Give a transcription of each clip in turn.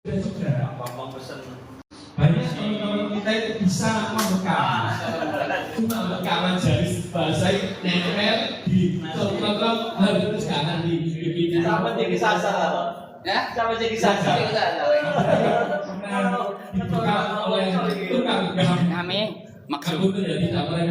juga banyak teman-teman kita itu bisa membekam, cuma bekam jari bahasa nempel di klub-klub harus jangan dibikin sama jadi sasar, ya sama jadi sasar. Dibekam oleh tukang bekam. Kami maksud Kamu itu jadi tak boleh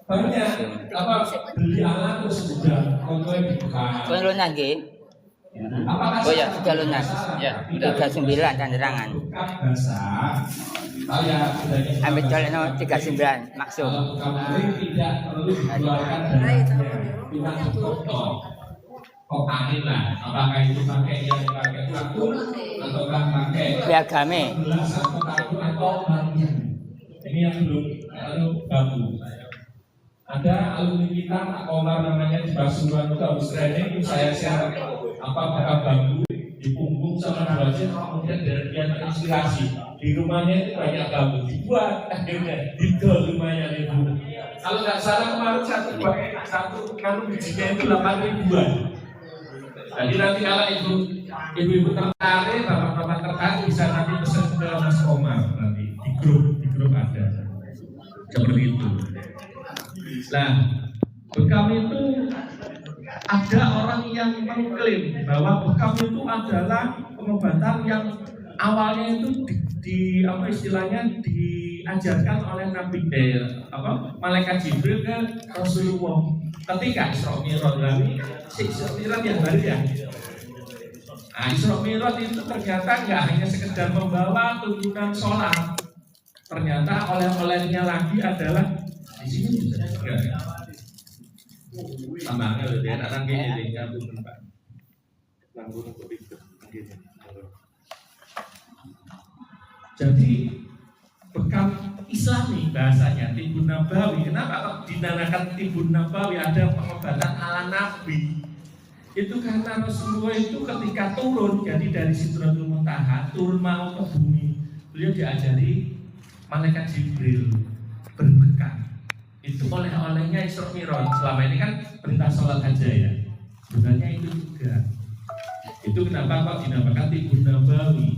banyak apa beli alat terus sudah kontrol dibekam. kau lunas ke? Apakah Oh ya sudah lunas. Ya 39 tanderangan. basah saya Ambil colek no 39 maksud. kamu tidak perlu dikeluarkan dari cuma kotor kok angin lah apakah itu pakai yang pakai traktor atau pakai Piagame. gelas atau kartu atau banyak ini yang belum bambu ada alumni kita Pak Komar namanya di Pasuruan itu habis training saya share apa pakai bambu di punggung sama wajah kemudian dari dia terinspirasi di rumahnya itu banyak bambu dibuat akhirnya didol rumahnya ibu kalau nggak salah kemarin satu kantong bijinya itu 8 ribuan jadi nanti kalau ibu-ibu tertarik bapak-bapak tertarik bisa nanti pesan ke Mas Komar nanti di grup ada seperti itu. Nah bekam itu ada orang yang mengklaim bahwa bekam itu adalah pengobatan yang awalnya itu di apa istilahnya diajarkan oleh Nabi Malaikat Jibril ke Rasulullah ketika Isra Mi'raj Isra Mi'raj yang baru ya. Nah, Isra Mi'raj itu ternyata nggak hanya sekedar membawa tuntunan sholat, ternyata oleh-olehnya lagi adalah di sini juga. Tambahnya udah dia akan gini deh, Pak. Jadi bekam Islami bahasanya Tibun Nabawi. Kenapa kok dinamakan Tibun Nabawi? Ada pengobatan ala Nabi. Itu karena Rasulullah itu ketika turun, jadi dari Sidratul Muntaha turun mau ke bumi, beliau diajari Malaikat Jibril berbekam. Itu oleh-olehnya Isra Mi'raj. Selama ini kan perintah sholat aja ya. Sebenarnya itu juga. Itu kenapa kok dinamakan Tibun Nabawi.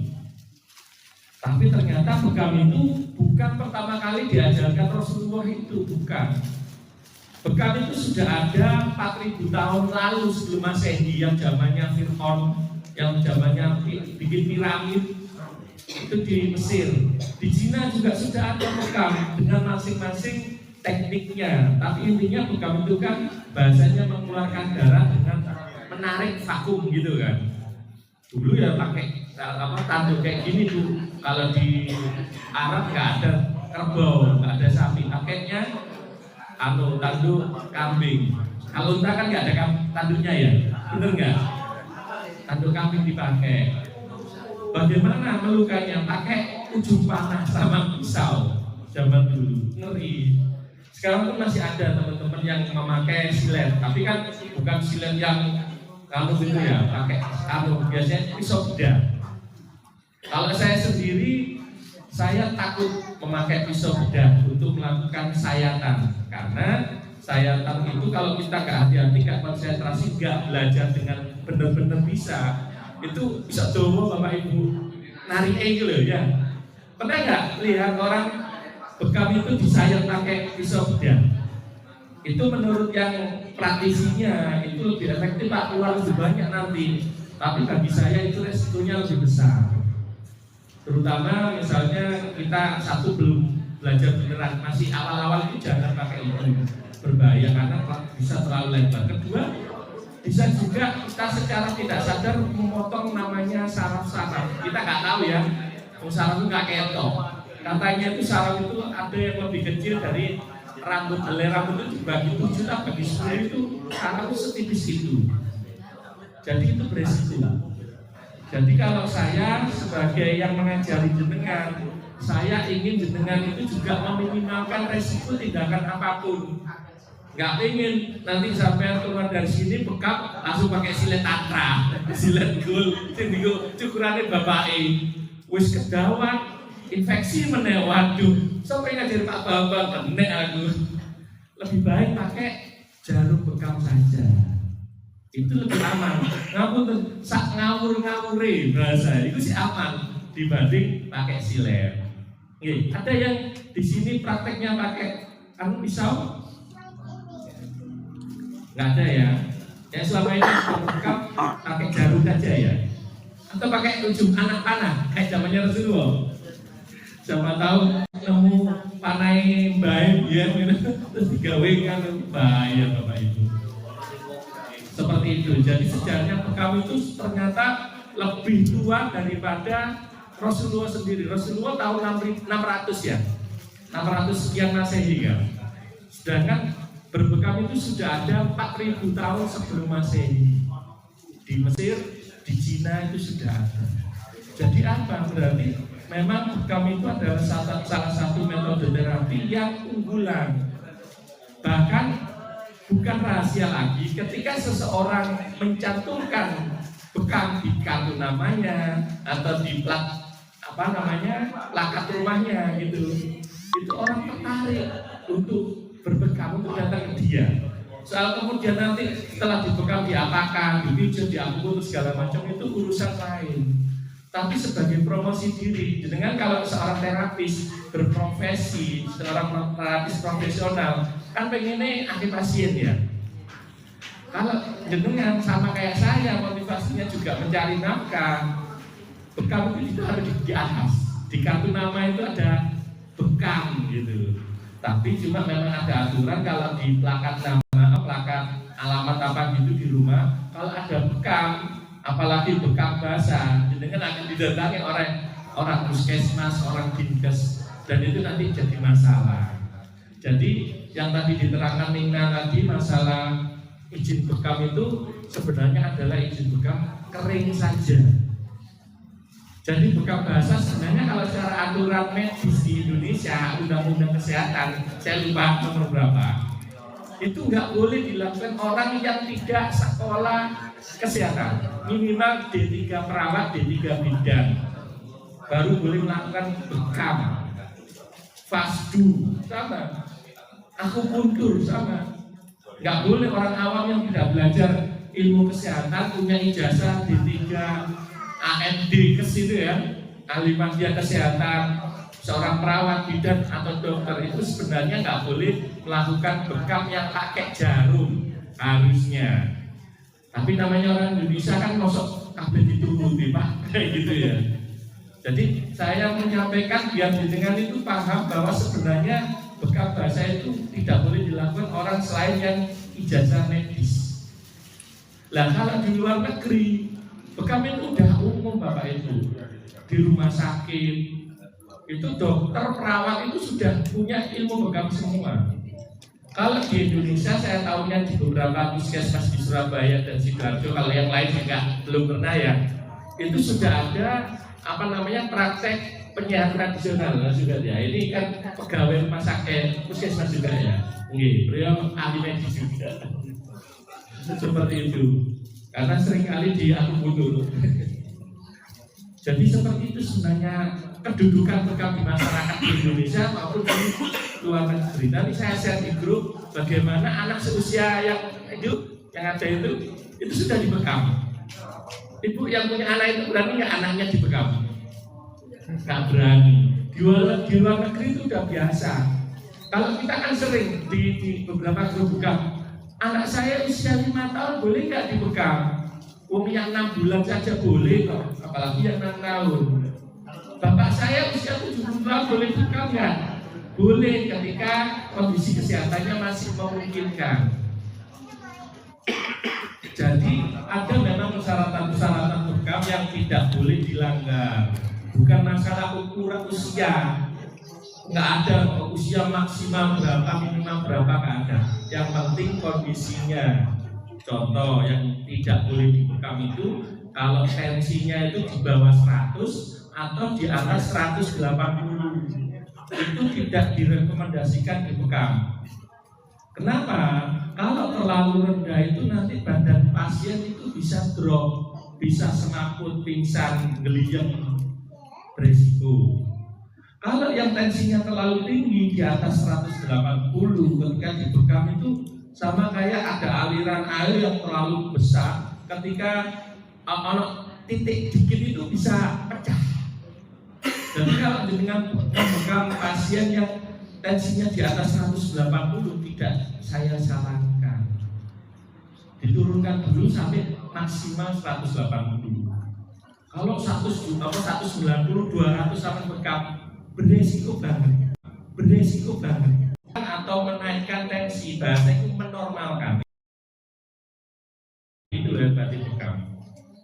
Tapi ternyata bekam itu bukan pertama kali diajarkan Rasulullah itu, bukan. Bekam itu sudah ada 4000 tahun lalu sebelum Masehi yang zamannya Fir'aun, yang zamannya bikin piramid itu di Mesir. Di Cina juga sudah ada bekam dengan masing-masing tekniknya. Tapi intinya bekam itu kan bahasanya mengeluarkan darah dengan menarik vakum gitu kan. Dulu ya pakai tanduk kayak gini tuh. Kalau di Arab nggak ada kerbau, nggak ada sapi, pakainya tanduk kambing. Kalau unta kan nggak ada tanduknya ya, bener nggak? Tanduk kambing dipakai. Bagaimana melukanya? Pakai ujung panah sama pisau zaman dulu, ngeri. Sekarang pun masih ada teman-teman yang memakai silet, tapi kan bukan silet yang kalau gitu ya, pakai biasanya pisau bedah. Kalau saya sendiri, saya takut memakai pisau bedah untuk melakukan sayatan, karena sayatan itu kalau kita nggak hati-hati, nggak konsentrasi, nggak belajar dengan benar-benar bisa, itu bisa domo bapak ibu nari gitu loh ya. Pernah nggak lihat orang bekam itu disayat pakai pisau bedah? Itu menurut yang praktisinya itu lebih efektif Pak, keluar lebih banyak nanti. Tapi bagi saya itu resikonya lebih besar. Terutama misalnya kita satu belum belajar beneran, masih awal-awal itu jangan pakai itu, berbahaya karena bisa terlalu lebar. Kedua, bisa juga kita secara tidak sadar memotong namanya saraf-saraf. Kita nggak tahu ya, saraf itu nggak ketok. Katanya itu saraf itu ada yang lebih kecil dari rambut, helai rambut itu dibagi 7 atau bagi 10 itu saraf itu setipis itu. Jadi itu beresiko. Jadi kalau saya sebagai yang mengajari jenengan, saya ingin jenengan itu juga meminimalkan resiko tindakan apapun. Nggak pengen nanti sampai keluar dari sini bekam langsung pakai silet tantra, silet gul, tinggal cukurannya bapak wis kedawat, infeksi meneh, waduh, sampai ngajar Pak Bambang meneh aku. Lebih baik pakai jarum bekam saja. itu lebih aman. Ngapunten sak ngawur-ngawure bahasa itu sih aman dibanding pakai silet. Nggih, ada yang di sini prakteknya pakai pisau? Nggak ada ya. Yang selama ini berkap pakai jarum aja ya. Atau pakai ujung anak panah kayak zamannya Rasulullah. Siapa tahu nemu panai baik ya, terus digawe kan bahaya Bapak Ibu. Seperti itu. Jadi sejarahnya bekam itu ternyata lebih tua daripada Rasulullah sendiri. Rasulullah tahun 600 ya, 600 sekian Masehi ya. Sedangkan berbekam itu sudah ada 4000 tahun sebelum Masehi. Di Mesir, di Cina itu sudah ada. Jadi apa? Berarti memang bekam itu adalah salah satu metode terapi yang unggulan. Bahkan bukan rahasia lagi ketika seseorang mencantumkan bekam di kartu namanya atau di plakat rumahnya gitu, itu orang tertarik untuk berbekam, untuk datang ke dia. Soal kemudian nanti setelah dibekam diapakan, dipijat, diampun, segala macam itu urusan lain. Tapi sebagai promosi diri, dengan kalau seorang terapis berprofesi, seorang terapis profesional, kan pengennya anti pasien ya. Kalau jenengan sama kayak saya, motivasinya juga mencari nafkah. Bekam itu harus di atas. Di kartu nama itu ada bekam gitu. Tapi cuma memang ada aturan kalau di plakat nama, plakat alamat apa gitu di rumah, kalau ada bekam, apalagi bekam basah, jenengan akan didatangi orang puskesmas, orang dinkes, dan itu nanti jadi masalah. Jadi yang tadi diterangkan Nina tadi masalah izin bekam itu sebenarnya adalah izin bekam kering saja. Jadi bekam basah sebenarnya kalau secara aturan medis di Indonesia, undang-undang kesehatan, saya lupa nomor berapa, itu nggak boleh dilakukan orang yang tidak sekolah kesehatan, minimal D3 perawat, D3 bidan, baru boleh melakukan bekam. Fasdu sama, akupuntur sama. Nggak boleh orang awam yang tidak belajar ilmu kesehatan punya ijazah D3 AMD ke situ ya, ahli media kesehatan, seorang perawat, bidan atau dokter itu sebenarnya nggak boleh melakukan bekam yang pakai jarum harusnya. Tapi namanya orang Indonesia kan mosok kabeh dituruti Pak, kayak gitu ya. Jadi saya menyampaikan biar jenengan itu paham bahwa sebenarnya bekam basah itu tidak boleh dilakukan orang selain yang ijazah medis. Lah kalau di luar negeri bekam itu udah umum Bapak Ibu. Di rumah sakit itu dokter, perawat itu sudah punya ilmu bekam semua. Kalau di Indonesia saya tahunya di beberapa puskesmas di Surabaya dan Sidoarjo, kalau yang lain juga belum pernah ya, itu sudah ada praktek penyiar tradisional juga ya. Ini kan pegawai rumah sakit puskesmas juga ya. Nggih, beliau ahli medis juga. Seperti itu. Karena seringkali di akupuntur. Jadi seperti itu sebenarnya kedudukan bekam di masyarakat di Indonesia maupun di luar negeri. Nanti saya share di grup bagaimana anak seusia yang ada itu sudah dibekam. Ibu yang punya anak itu berani nggak anaknya dibekam? Nggak berani. Di luar negeri itu udah biasa. Kalau kita kan sering di beberapa grup bekam, anak saya usia 5 tahun boleh nggak dibekam? Yang 6 bulan saja boleh kok, apalagi yang 6 tahun. Bapak saya usia 70 tahun boleh bekam nggak? Boleh ketika kondisi kesehatannya masih memungkinkan. Jadi ada memang persyaratan-persyaratan bekam yang tidak boleh dilanggar. Bukan masalah ukuran usia, nggak ada usia maksimal berapa, minimal berapa, nggak ada. Yang penting kondisinya. Contoh yang tidak boleh dibekam itu kalau tensinya itu di bawah 100 atau di atas 180, itu tidak direkomendasikan dibekam. Kenapa? Kalau terlalu rendah itu nanti badan pasien itu bisa drop, bisa semaput, pingsan, geliyang, berisiko. Kalau yang tensinya terlalu tinggi di atas 180 ketika dibekam itu Sama kayak ada aliran air yang terlalu besar, ketika titik dikit itu bisa pecah. Jadi kalau dengan membekam pasien yang tensinya di atas 180, tidak saya sarankan. Diturunkan dulu sampai maksimal 180. Kalau 190, 200 sampai bekam, beresiko banget. Atau menaikkan tensi, bahasa itu menormalkan. Itu berarti bekam.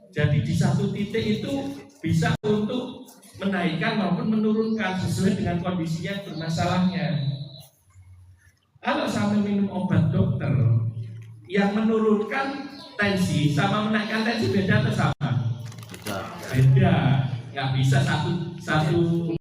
Jadi di satu titik itu bisa untuk menaikkan maupun menurunkan sesuai dengan kondisinya bermasalahnya. Kalau sampai minum obat dokter yang menurunkan tensi sama menaikkan tensi beda atau sama? Beda. Nggak bisa satu